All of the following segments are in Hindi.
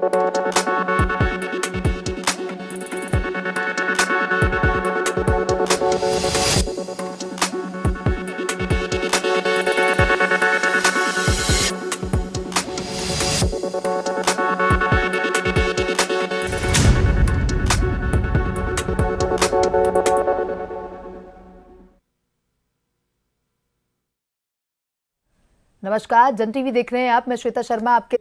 नमस्कार, जन टीवी देख रहे हैं आप। मैं श्वेता शर्मा आपके।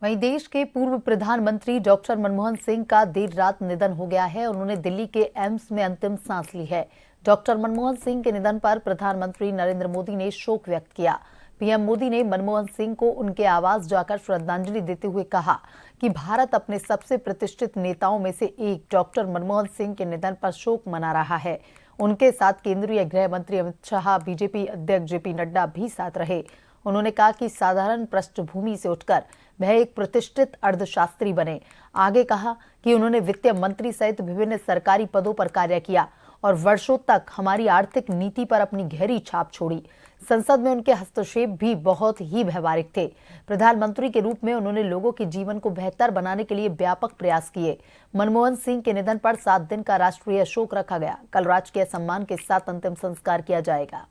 वहीं देश के पूर्व प्रधानमंत्री डॉक्टर मनमोहन सिंह का देर रात निधन हो गया है। उन्होंने दिल्ली के एम्स में अंतिम सांस ली है। डॉक्टर मनमोहन सिंह के निधन पर प्रधानमंत्री नरेंद्र मोदी ने शोक व्यक्त किया। पीएम मोदी ने मनमोहन सिंह को उनके आवास जाकर श्रद्धांजलि देते हुए कहा कि भारत अपने सबसे प्रतिष्ठित नेताओं में से एक डॉक्टर मनमोहन सिंह के निधन पर शोक मना रहा है। उनके साथ केंद्रीय गृह मंत्री अमित शाह, बीजेपी अध्यक्ष जेपी नड्डा भी साथ रहे। उन्होंने कहा कि साधारण पृष्ठभूमि से उठकर वह एक प्रतिष्ठित अर्थशास्त्री बने। आगे कहा कि उन्होंने वित्त मंत्री सहित विभिन्न सरकारी पदों पर कार्य किया और वर्षों तक हमारी आर्थिक नीति पर अपनी गहरी छाप छोड़ी। संसद में उनके हस्तक्षेप भी बहुत ही व्यावहारिक थे। प्रधानमंत्री के रूप में उन्होंने लोगों के जीवन को बेहतर बनाने के लिए व्यापक प्रयास किए। मनमोहन सिंह के निधन पर 7 दिन का राष्ट्रीय शोक रखा गया। कल राजकीय सम्मान के साथ अंतिम संस्कार किया जाएगा।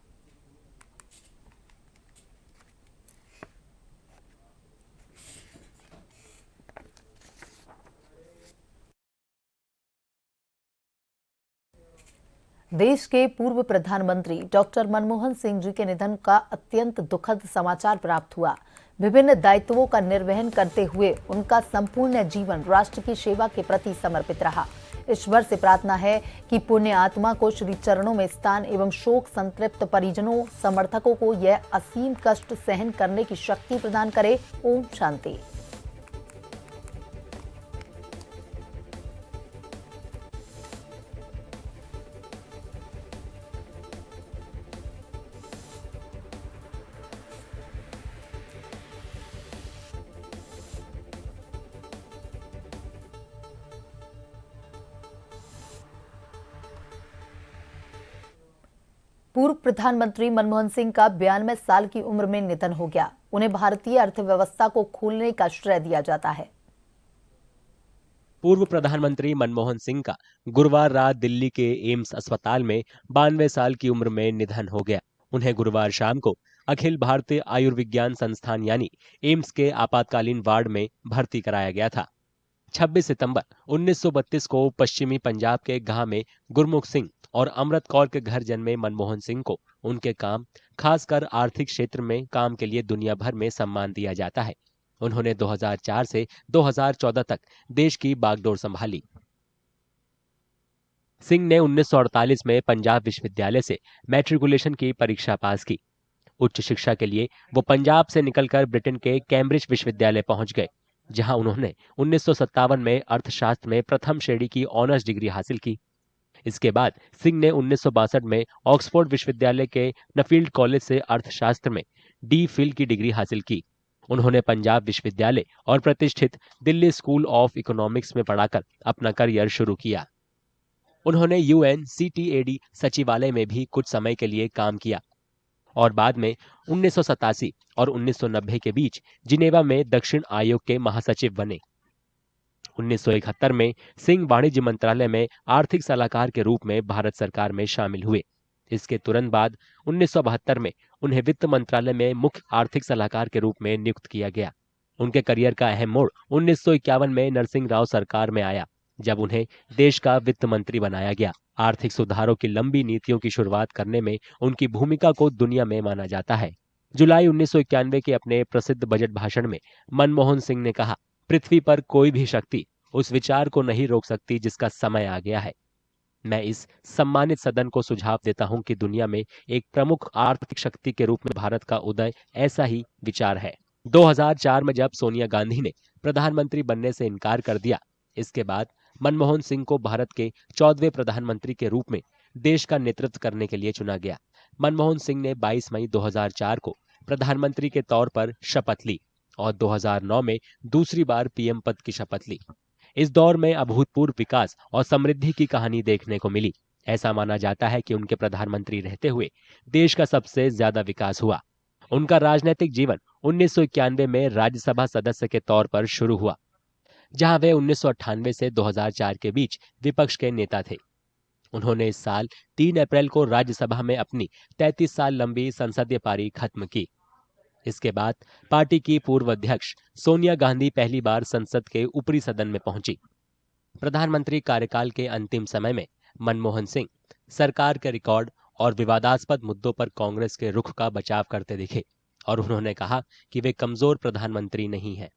देश के पूर्व प्रधानमंत्री डॉक्टर मनमोहन सिंह जी के निधन का अत्यंत दुखद समाचार प्राप्त हुआ। विभिन्न दायित्वों का निर्वहन करते हुए उनका संपूर्ण जीवन राष्ट्र की सेवा के प्रति समर्पित रहा। ईश्वर से प्रार्थना है कि पुण्य आत्मा को श्री चरणों में स्थान एवं शोक संतृप्त परिजनों समर्थकों को यह असीम कष्ट सहन करने की शक्ति प्रदान करे। ओम शांति। पूर्व प्रधानमंत्री मनमोहन सिंह का 92 साल की उम्र में निधन हो गया। उन्हें भारतीय अर्थव्यवस्था को खोलने का श्रेय दिया जाता है। पूर्व प्रधानमंत्री मनमोहन सिंह का गुरुवार रात दिल्ली के एम्स अस्पताल में 92 साल की उम्र में निधन हो गया। उन्हें गुरुवार शाम को अखिल भारतीय आयुर्विज्ञान संस्थान यानी एम्स के आपातकालीन वार्ड में भर्ती कराया गया था। 26 सितंबर 1932 को पश्चिमी पंजाब के गांव में गुरमुख सिंह और अमृत कौर के घर जन्मे मनमोहन सिंह को उनके काम, खासकर आर्थिक क्षेत्र में काम के लिए दुनिया भर में सम्मान दिया जाता है। उन्होंने 2004 से 2014 तक देश की बागडोर संभाली। सिंह ने 1948 में पंजाब विश्वविद्यालय से मैट्रिकुलेशन की परीक्षा पास की। उच्च शिक्षा के लिए वो पंजाब से निकलकर ब्रिटेन के कैम्ब्रिज विश्वविद्यालय पहुंच गए, जहां उन्होंने 1957 में अर्थशास्त्र में प्रथम श्रेणी की ऑनर्स डिग्री हासिल की। इसके बाद सिंह ने 1962 में ऑक्सफोर्ड विश्वविद्यालय के नफील्ड कॉलेज से अर्थशास्त्र में डी फिल की डिग्री हासिल की। उन्होंने पंजाब विश्वविद्यालय और प्रतिष्ठित दिल्ली स्कूल ऑफ इकोनॉमिक्स में पढ़ाकर अपना करियर शुरू किया। उन्होंने UNCTAD सचिवालय में भी कुछ समय के लिए काम किया और बाद में 1987 और 1990 के बीच जिनेवा में दक्षिण आयोग के महासचिव बने। 1971 में सिंह वाणिज्य मंत्रालय में आर्थिक सलाहकार के रूप में भारत सरकार में शामिल हुए। इसके तुरंत बाद 1972 में उन्हें वित्त मंत्रालय में मुख्य आर्थिक सलाहकार के रूप में नियुक्त किया गया। उनके करियर का अहम मोड़ 1951 में नरसिंह राव सरकार में आया, जब उन्हें देश का वित्त मंत्री बनाया गया। आर्थिक सुधारों की लंबी नीतियों की शुरुआत करने में उनकी भूमिका को दुनिया में माना जाता है। जुलाई 1991 के अपने प्रसिद्ध बजट भाषण में मनमोहन सिंह ने कहा, पृथ्वी पर कोई भी शक्ति उस विचार को नहीं रोक सकती जिसका समय आ गया है। मैं इस सम्मानित सदन को सुझाव देता हूं कि दुनिया में एक प्रमुख आर्थिक शक्ति के रूप में भारत का उदय ऐसा ही विचार है। 2004 में जब सोनिया गांधी ने प्रधानमंत्री बनने से इनकार कर दिया, इसके बाद मनमोहन सिंह को भारत के 14वें प्रधानमंत्री के रूप में देश का नेतृत्व करने के लिए चुना गया। मनमोहन सिंह ने 22 मई 2004 को प्रधानमंत्री के तौर पर शपथ ली और 2009 में दूसरी बार पीएम पद की शपथ ली। इस दौर में अभूतपूर्व विकास और समृद्धि की कहानी देखने को मिली। ऐसा माना जाता है कि उनके प्रधानमंत्री रहते हुए देश का सबसे ज्यादा विकास हुआ। उनका राजनीतिक जीवन 1991 में राज्यसभा सदस्य के तौर पर शुरू हुआ जहां वे 1998 से 2004 के बीच विपक्ष के नेता थे। उन्होंने इस साल 3 अप्रैल को राज्यसभा में अपनी 33 साल लंबी संसदीय पारी खत्म की। इसके बाद पार्टी की पूर्व अध्यक्ष सोनिया गांधी पहली बार संसद के ऊपरी सदन में पहुंची। प्रधानमंत्री कार्यकाल के अंतिम समय में मनमोहन सिंह सरकार के रिकॉर्ड और विवादास्पद मुद्दों पर कांग्रेस के रुख का बचाव करते दिखे और उन्होंने कहा कि वे कमजोर प्रधानमंत्री नहीं हैं।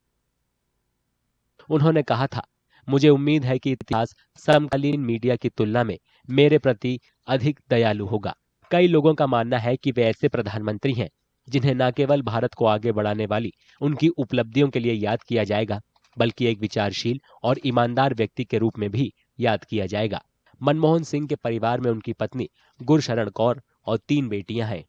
उन्होंने कहा था, मुझे उम्मीद है कि इतिहास समकालीन मीडिया की तुलना में मेरे प्रति अधिक दयालु होगा। कई लोगों का मानना है कि वे ऐसे प्रधानमंत्री हैं जिन्हें न केवल भारत को आगे बढ़ाने वाली उनकी उपलब्धियों के लिए याद किया जाएगा, बल्कि एक विचारशील और ईमानदार व्यक्ति के रूप में भी याद किया जाएगा। मनमोहन सिंह के परिवार में उनकी पत्नी गुरशरण कौर और 3 बेटियां हैं।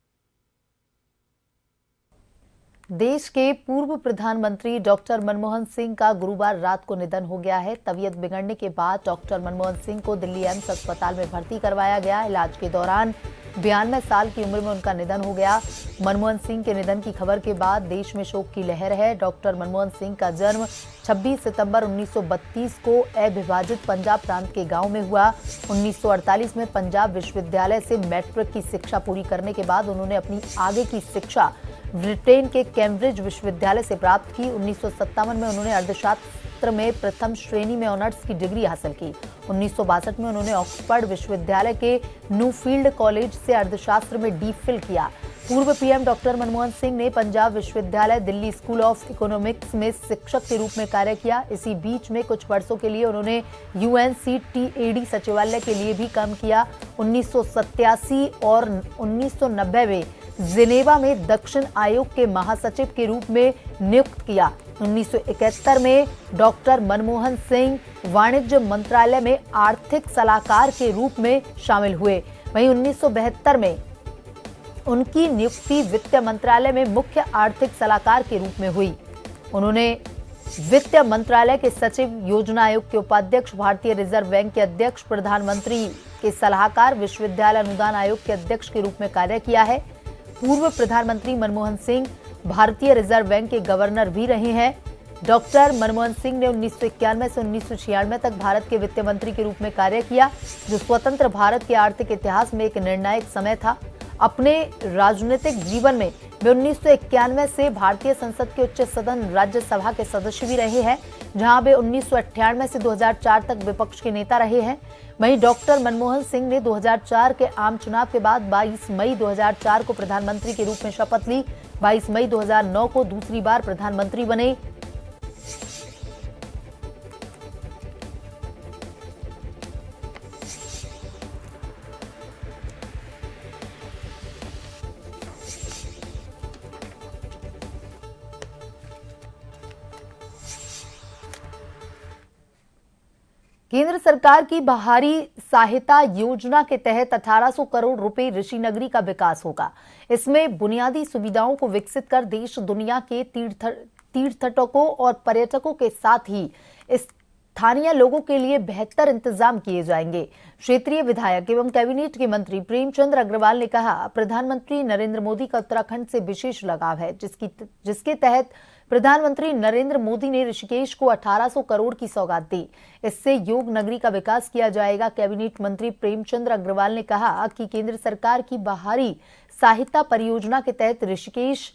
देश के पूर्व प्रधानमंत्री डॉक्टर मनमोहन सिंह का गुरुवार रात को निधन हो गया है। तबीयत बिगड़ने के बाद डॉक्टर मनमोहन सिंह को दिल्ली एम्स अस्पताल में भर्ती करवाया गया। इलाज के दौरान 92 साल की उम्र में उनका निधन हो गया। मनमोहन सिंह के निधन की खबर के बाद देश में शोक की लहर है। डॉक्टर मनमोहन सिंह का जन्म 26 सितंबर 1932 को अविभाजित पंजाब प्रांत के गांव में हुआ। 1948 में पंजाब विश्वविद्यालय से मैट्रिक की शिक्षा पूरी करने के बाद उन्होंने अपनी आगे की शिक्षा ब्रिटेन के कैम्ब्रिज विश्वविद्यालय से प्राप्त की। 1957 में उन्होंने अर्थशास्त्र में प्रथम श्रेणी में ऑनर्स की डिग्री हासिल की। 1962 में उन्होंने ऑक्सफोर्ड विश्वविद्यालय के न्यूफील्ड कॉलेज से अर्थशास्त्र में डी.फिल किया। पूर्व पीएम डॉक्टर मनमोहन सिंह ने पंजाब विश्वविद्यालय दिल्ली स्कूल ऑफ इकोनॉमिक्स में शिक्षक के रूप में कार्य किया। इसी बीच में कुछ वर्षों के लिए उन्होंने UNCTAD सचिवालय के लिए भी काम किया। 1987 और 1990 में जिनेवा में दक्षिण आयोग के महासचिव के रूप में नियुक्त किया। 1971 में डॉक्टर मनमोहन सिंह वाणिज्य मंत्रालय में आर्थिक सलाहकार के रूप में शामिल हुए। वहीं 1972 में उनकी नियुक्ति वित्त मंत्रालय में मुख्य आर्थिक सलाहकार के रूप में हुई। उन्होंने वित्त मंत्रालय के सचिव, योजना आयोग के उपाध्यक्ष, भारतीय रिजर्व बैंक के अध्यक्ष, प्रधानमंत्री के सलाहकार, विश्वविद्यालय अनुदान आयोग के अध्यक्ष के रूप में कार्य किया है। पूर्व प्रधानमंत्री मनमोहन सिंह भारतीय रिजर्व बैंक के गवर्नर भी रहे हैं। डॉक्टर मनमोहन सिंह ने 1991 से 1996 तक भारत के वित्त मंत्री के रूप में कार्य किया, जो स्वतंत्र भारत के आर्थिक इतिहास में एक निर्णायक समय था। अपने राजनीतिक जीवन में वे 1991 से भारतीय संसद के उच्च सदन राज्यसभा के सदस्य भी रहे हैं, जहां वे 1998 से 2004 तक विपक्ष के नेता रहे हैं। वहीं डॉक्टर मनमोहन सिंह ने 2004 के आम चुनाव के बाद 22 मई 2004 को प्रधानमंत्री के रूप में शपथ ली। 22 मई 2009 को दूसरी बार प्रधानमंत्री बने। केंद्र सरकार की बाहरी सहायता योजना के तहत 1800 करोड़ रुपए ऋषिनगरी का विकास होगा। इसमें बुनियादी सुविधाओं को विकसित कर देश दुनिया के तीर्थटकों और पर्यटकों के साथ ही स्थानीय लोगों के लिए बेहतर इंतजाम किए जाएंगे। क्षेत्रीय विधायक एवं कैबिनेट के मंत्री प्रेमचंद्र अग्रवाल ने कहा, प्रधानमंत्री नरेंद्र मोदी का उत्तराखंड से विशेष लगाव है, जिसके तहत प्रधानमंत्री नरेंद्र मोदी ने ऋषिकेश को 1800 करोड़ की सौगात दी। इससे योग नगरी का विकास किया जाएगा। कैबिनेट मंत्री प्रेमचंद्र अग्रवाल ने कहा कि केंद्र सरकार की बाहरी सहायता परियोजना के तहत ऋषिकेश,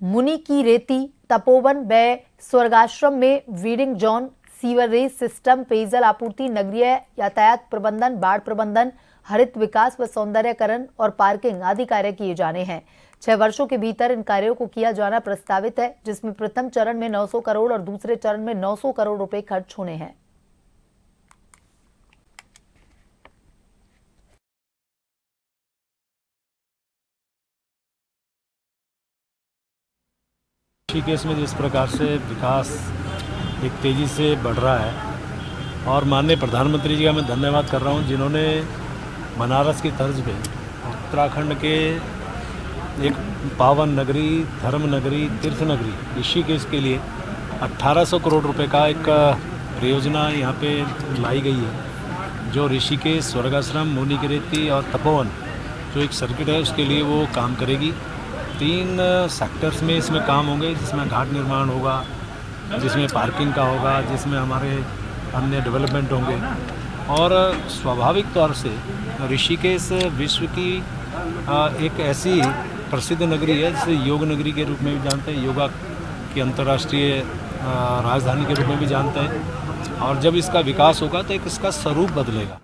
मुनि की रेती, तपोवन व स्वर्गाश्रम में वीडिंग जोन, सीवरेज सिस्टम, पेयजल आपूर्ति, नगरीय यातायात प्रबंधन, बाढ़ प्रबंधन, हरित विकास व सौंदर्यकरण और पार्किंग आदि कार्य किए जाने हैं। 6 वर्षों के भीतर इन कार्यों को किया जाना प्रस्तावित है, जिसमें प्रथम चरण में 900 करोड़ और दूसरे चरण में 900 करोड़ रुपए खर्च होने हैं। ऋषिकेश में जिस प्रकार से विकास एक तेज़ी से बढ़ रहा है और माननीय प्रधानमंत्री जी का मैं धन्यवाद कर रहा हूं, जिन्होंने बनारस की तर्ज पे उत्तराखंड के एक पावन नगरी, धर्म नगरी, तीर्थ नगरी ऋषिकेश के लिए 1800 करोड़ रुपए का एक परियोजना यहाँ पे लाई गई है, जो ऋषिकेश, स्वर्गाश्रम, मुनि की रेती और तपोवन जो एक सर्किट है उसके लिए वो काम करेगी। 3 सेक्टर्स में इसमें काम होंगे, जिसमें घाट निर्माण होगा, जिसमें पार्किंग का होगा, जिसमें हमारे अन्य डेवलपमेंट होंगे। और स्वाभाविक तौर से ऋषिकेश विश्व की एक ऐसी प्रसिद्ध नगरी है जिसे योग नगरी के रूप में भी जानते हैं, योगा की अंतर्राष्ट्रीय राजधानी के रूप में भी जानते हैं। और जब इसका विकास होगा तो एक इसका स्वरूप बदलेगा।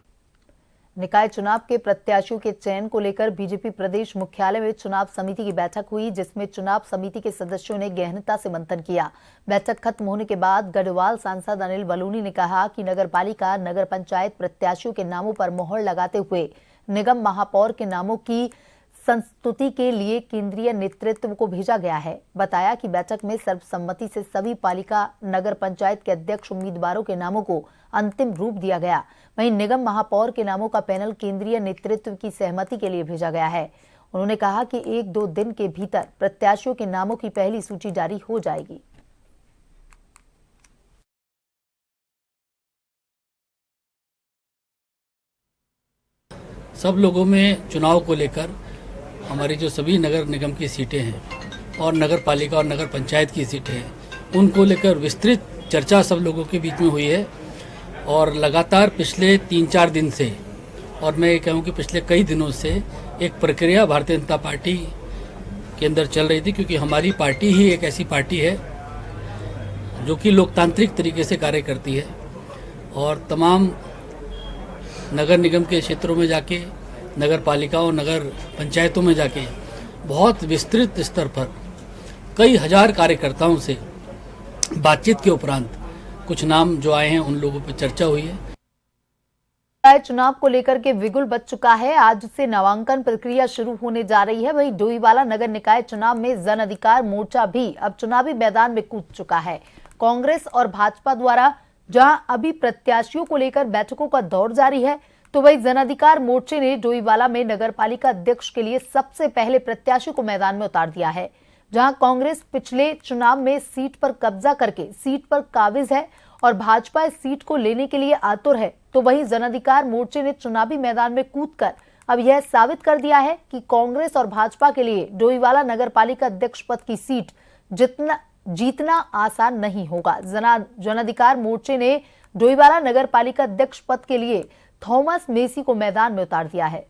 निकाय चुनाव के प्रत्याशियों के चयन को लेकर बीजेपी प्रदेश मुख्यालय में चुनाव समिति की बैठक हुई, जिसमें चुनाव समिति के सदस्यों ने गहनता से मंथन किया। बैठक खत्म होने के बाद गढ़वाल सांसद अनिल बलूनी ने कहा कि नगरपालिका नगर पंचायत प्रत्याशियों के नामों पर मोहर लगाते हुए निगम महापौर के नामों की संस्तुति के लिए केंद्रीय नेतृत्व को भेजा गया है। बताया कि बैठक में सर्वसम्मति से सभी पालिका नगर पंचायत के अध्यक्ष उम्मीदवारों के नामों को अंतिम रूप दिया गया। वहीं निगम महापौर के नामों का पैनल केंद्रीय नेतृत्व की सहमति के लिए भेजा गया है। उन्होंने कहा कि 1-2 दिन के भीतर प्रत्याशियों के नामों की पहली सूची जारी हो जाएगी। सब लोगों में चुनाव को लेकर हमारी जो सभी नगर निगम की सीटें हैं और नगर पालिका और नगर पंचायत की सीटें हैं, उनको लेकर विस्तृत चर्चा सब लोगों के बीच में हुई है। और लगातार पिछले 3-4 दिन से, और मैं ये कहूँ कि पिछले कई दिनों से एक प्रक्रिया भारतीय जनता पार्टी के अंदर चल रही थी, क्योंकि हमारी पार्टी ही एक ऐसी पार्टी है जो कि लोकतांत्रिक तरीके से कार्य करती है और तमाम नगर निगम के क्षेत्रों में जाके, नगर पालिका और नगर पंचायतों में जाके बहुत विस्तृत स्तर पर कई हजार कार्यकर्ताओं से बातचीत के उपरांत कुछ नाम जो आए हैं उन लोगों पर चर्चा हुई है। चुनाव को लेकर के बिगुल बच चुका है। आज से नामांकन प्रक्रिया शुरू होने जा रही है। वहीं डोईवाला नगर निकाय चुनाव में जन अधिकार मोर्चा भी अब चुनावी मैदान में कूद चुका है। कांग्रेस और भाजपा द्वारा जहां अभी प्रत्याशियों को लेकर बैठकों का दौर जारी है, तो वही जन अधिकार मोर्चे ने डोईवाला में नगरपालिका अध्यक्ष के लिए सबसे पहले प्रत्याशी को मैदान में उतार दिया है। जहां कांग्रेस पिछले चुनाव में सीट पर कब्जा करके सीट पर काबिज है और भाजपा इस सीट को लेने के लिए आतुर है, तो वहीं जन अधिकार मोर्चे ने चुनावी मैदान में कूदकर अब यह साबित कर दिया है कि कांग्रेस और भाजपा के लिए डोईवाला नगरपालिका अध्यक्ष पद की सीट जीतना आसान नहीं होगा। जन अधिकार मोर्चे ने डोईवाला नगरपालिका अध्यक्ष पद के लिए थॉमस मेसी को मैदान में उतार दिया है।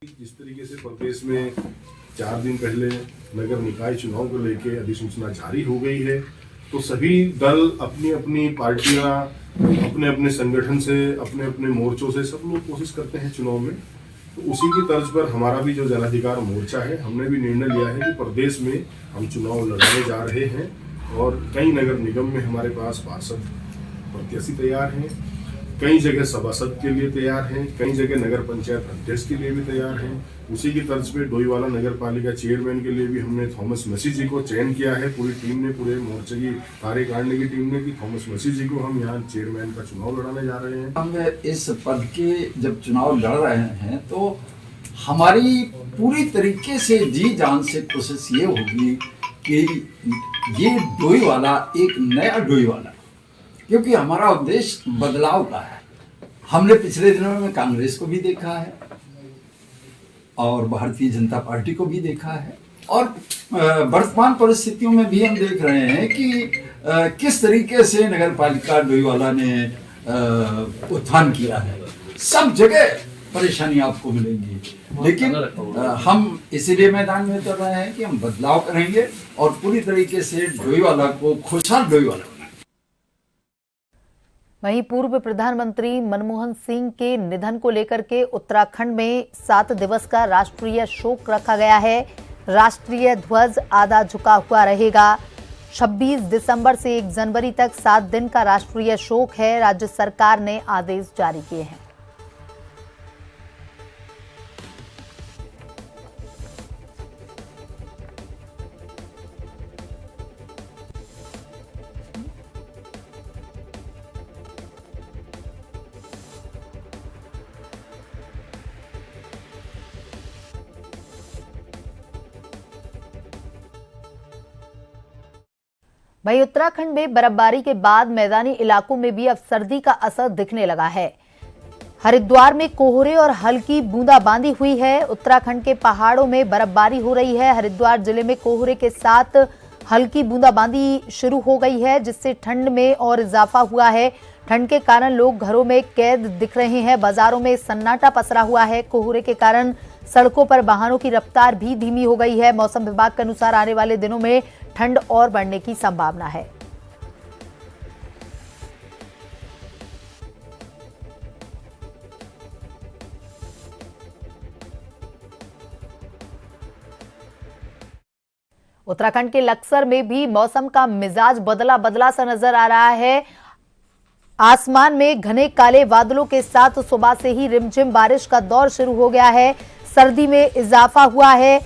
जिस तरीके से प्रदेश में 4 दिन पहले नगर निकाय चुनाव को लेकर अधिसूचना जारी हो गई है, तो सभी दल अपनी अपनी पार्टियां अपने अपने संगठन से, अपने अपने मोर्चों से सब लोग कोशिश करते हैं चुनाव में। तो उसी की तर्ज पर हमारा भी जो जन अधिकार मोर्चा है, हमने भी निर्णय लिया है कि प्रदेश में हम चुनाव लड़ने जा रहे हैं और कई नगर निगम में हमारे पास पार्षद प्रत्याशी तैयार हैं, कई जगह सभासद के लिए तैयार हैं, कई जगह नगर पंचायत अध्यक्ष के लिए भी तैयार हैं। उसी की तर्ज पे डोईवाला नगर पालिका चेयरमैन के लिए भी हमने थॉमस मेसी जी को चयन किया है। पूरी टीम ने, पूरे मोर्चे की कार्यकारिणी की टीम ने कि थॉमस मेसी जी को हम यहाँ चेयरमैन का चुनाव लड़ाने जा रहे हैं। हम इस पद के जब चुनाव लड़ रहे हैं तो हमारी पूरी तरीके से जी जान से कोशिश ये होगी कि ये डोईवाला एक नया डोईवाला, क्योंकि हमारा उद्देश्य बदलाव का है। हमने पिछले दिनों में कांग्रेस को भी देखा है और भारतीय जनता पार्टी को भी देखा है और वर्तमान परिस्थितियों में भी हम देख रहे हैं कि किस तरीके से नगर पालिका डोईवाला ने उत्थान किया है। सब जगह परेशानी आपको मिलेंगी, लेकिन हम इसीलिए मैदान में उतर रहे हैं कि हम बदलाव करेंगे और पूरी तरीके से डोईवाला को खुशहाल डोईवाला। वहीं पूर्व प्रधानमंत्री मनमोहन सिंह के निधन को लेकर के उत्तराखंड में 7 दिवस का राष्ट्रीय शोक रखा गया है। राष्ट्रीय ध्वज आधा झुका हुआ रहेगा। 26 दिसंबर से 1 जनवरी तक 7 दिन का राष्ट्रीय शोक है। राज्य सरकार ने आदेश जारी किए हैं। वहीं उत्तराखंड में बर्फबारी के बाद मैदानी इलाकों में भी अब सर्दी का असर दिखने लगा है। हरिद्वार में कोहरे और हल्की बूंदाबांदी हुई है। उत्तराखंड के पहाड़ों में बर्फबारी हो रही है। हरिद्वार जिले में कोहरे के साथ हल्की बूंदाबांदी शुरू हो गई है, जिससे ठंड में और इजाफा हुआ है। ठंड के कारण लोग घरों में कैद दिख रहे हैं। बाजारों में सन्नाटा पसरा हुआ है। कोहरे के कारण सड़कों पर वाहनों की रफ्तार भी धीमी हो गई है। मौसम विभाग के अनुसार आने वाले दिनों में ठंड और बढ़ने की संभावना है। उत्तराखंड के लक्सर में भी मौसम का मिजाज बदला बदला सा नजर आ रहा है। आसमान में घने काले बादलों के साथ सुबह से ही रिमझिम बारिश का दौर शुरू हो गया है। सर्दी में इजाफा हुआ है।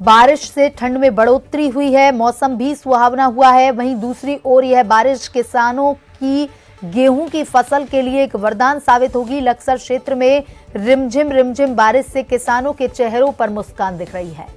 बारिश से ठंड में बढ़ोतरी हुई है। मौसम भी सुहावना हुआ है। वहीं दूसरी ओर यह बारिश किसानों की गेहूं की फसल के लिए एक वरदान साबित होगी। लक्सर क्षेत्र में रिमझिम बारिश से किसानों के चेहरों पर मुस्कान दिख रही है।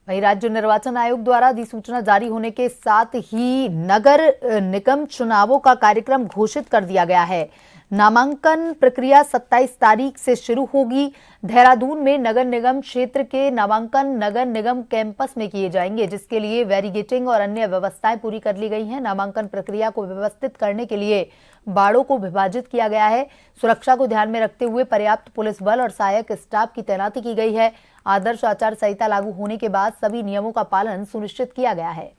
वहीं राज्य निर्वाचन आयोग द्वारा अधिसूचना जारी होने के साथ ही नगर निगम चुनावों का कार्यक्रम घोषित कर दिया गया है। नामांकन प्रक्रिया 27 तारीख से शुरू होगी। देहरादून में नगर निगम क्षेत्र के नामांकन नगर निगम कैंपस में किए जाएंगे, जिसके लिए बैरिगेटिंग और अन्य व्यवस्थाएं पूरी कर ली गई हैं। नामांकन प्रक्रिया को व्यवस्थित करने के लिए बाड़ों को विभाजित किया गया है। सुरक्षा को ध्यान में रखते हुए पर्याप्त पुलिस बल और सहायक स्टाफ की तैनाती की गई है। आदर्श आचार संहिता लागू होने के बाद सभी नियमों का पालन सुनिश्चित किया गया है।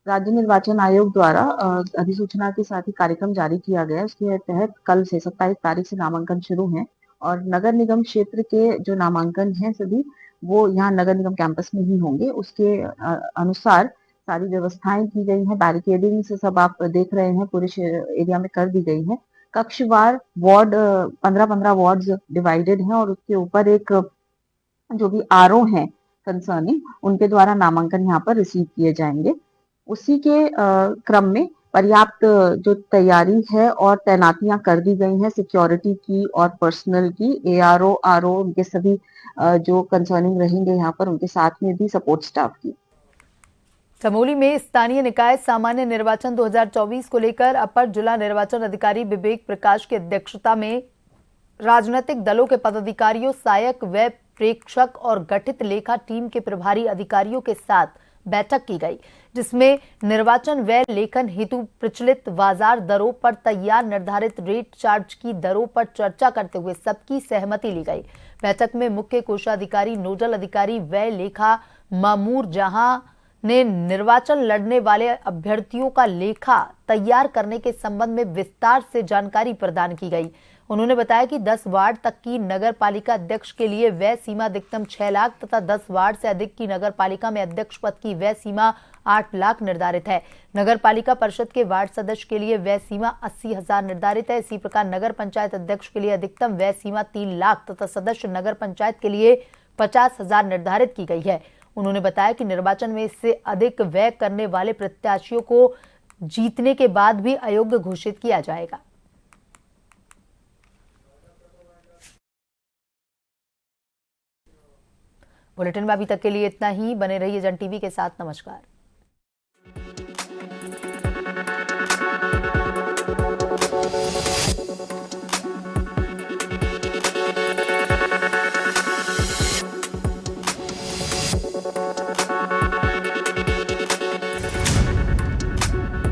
राज्य निर्वाचन आयोग द्वारा अधिसूचना के साथ ही कार्यक्रम जारी किया गया है। उसके तहत कल से 27 तारीख से नामांकन शुरू है और नगर निगम क्षेत्र के जो नामांकन हैं सभी वो यहाँ नगर निगम कैंपस में ही होंगे। उसके अनुसार सारी व्यवस्थाएं की गई हैं। बैरिकेडिंग से सब आप देख रहे हैं पूरे एरिया में कर दी गई है। कक्षवार वार्ड 15-15 वार्ड्स डिवाइडेड हैं और उसके ऊपर एक जो भी आरओ हैं कंसर्निंग उनके द्वारा नामांकन यहाँ पर रिसीव किए जाएंगे। उसी के क्रम में पर्याप्त जो तैयारी है और तैनातियां कर दी गई हैं सिक्योरिटी की और पर्सनल की। एआरओ आरओ उनके सभी जो कंसर्निंग रहेंगे यहाँ पर उनके साथ में भी सपोर्ट स्टाफ की। चमोली में स्थानीय निकाय सामान्य निर्वाचन 2024 को लेकर अपर जिला निर्वाचन अधिकारी विवेक प्रकाश की अध्यक्षता में राजनीतिक दलों के पदाधिकारियों, सहायक व प्रेक्षक और गठित लेखा टीम के प्रभारी अधिकारियों के साथ बैठक की गई, जिसमें निर्वाचन व्यय लेखन हेतु प्रचलित बाजार दरों पर तैयार निर्धारित रेट चार्ज की दरों पर चर्चा करते हुए सबकी सहमति ली गई। बैठक में मुख्य कोषाधिकारी, नोडल अधिकारी, व्यय लेखा मामूर जहां ने निर्वाचन लड़ने वाले अभ्यर्थियों का लेखा तैयार करने के संबंध में विस्तार से जानकारी प्रदान की गई। उन्होंने बताया कि 10 वार्ड तक की नगर पालिका अध्यक्ष के लिए व्यय सीमा अधिकतम 6 लाख तथा 10 वार्ड से अधिक की नगर पालिका में अध्यक्ष पद की व्यय सीमा 8 लाख निर्धारित है। नगर पालिका परिषद के वार्ड सदस्य के लिए व्यय सीमा 80,000 निर्धारित है। इसी प्रकार नगर पंचायत अध्यक्ष के लिए अधिकतम व्यय सीमा 3 लाख तथा सदस्य नगर पंचायत के लिए 50,000 निर्धारित की गई है। उन्होंने बताया कि निर्वाचन में इससे अधिक व्यय करने वाले प्रत्याशियों को जीतने के बाद भी अयोग्य घोषित किया जाएगा। बुलेटिन में अभी तक के लिए इतना ही। बने रहिए जन टीवी के साथ। नमस्कार।